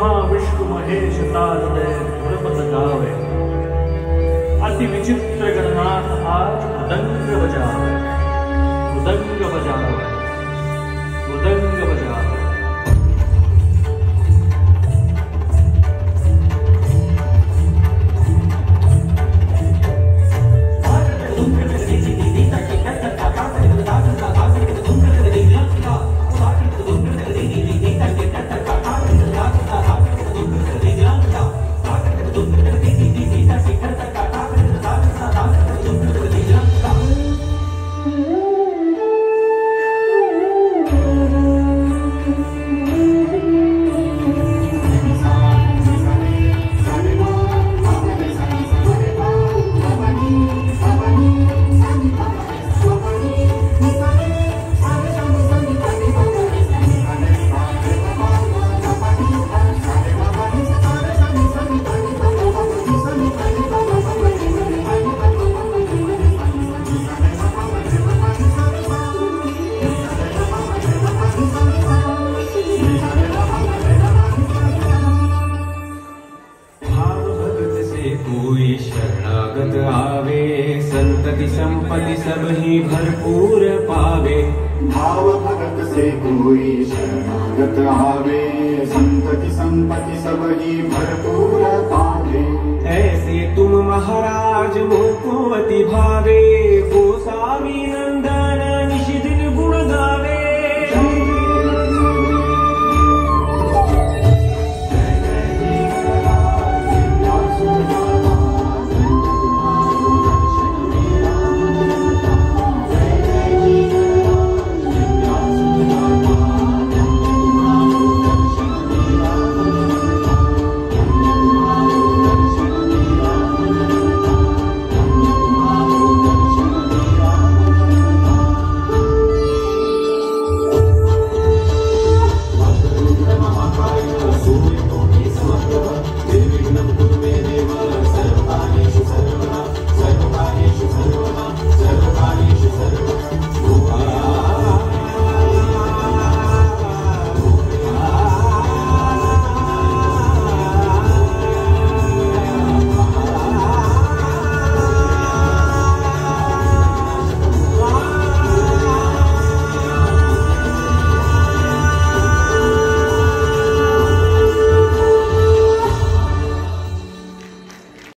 ब्रह्मा विष्णु महेश तारुदय धुरपद गावे। अति विचित्र गणनाथ आज मृदंग बजावे, मृदंग बजावे, मृदंग बजावे। कोई शरणागत आवे, संतति संपत्ति सब ही भरपूर पावे। भाव भगत से कोई शरणागत आवे, संतति संपत्ति सब ही भरपूर पावे। ऐसे तुम महाराज मोको अति भावे, गोसावी नंदन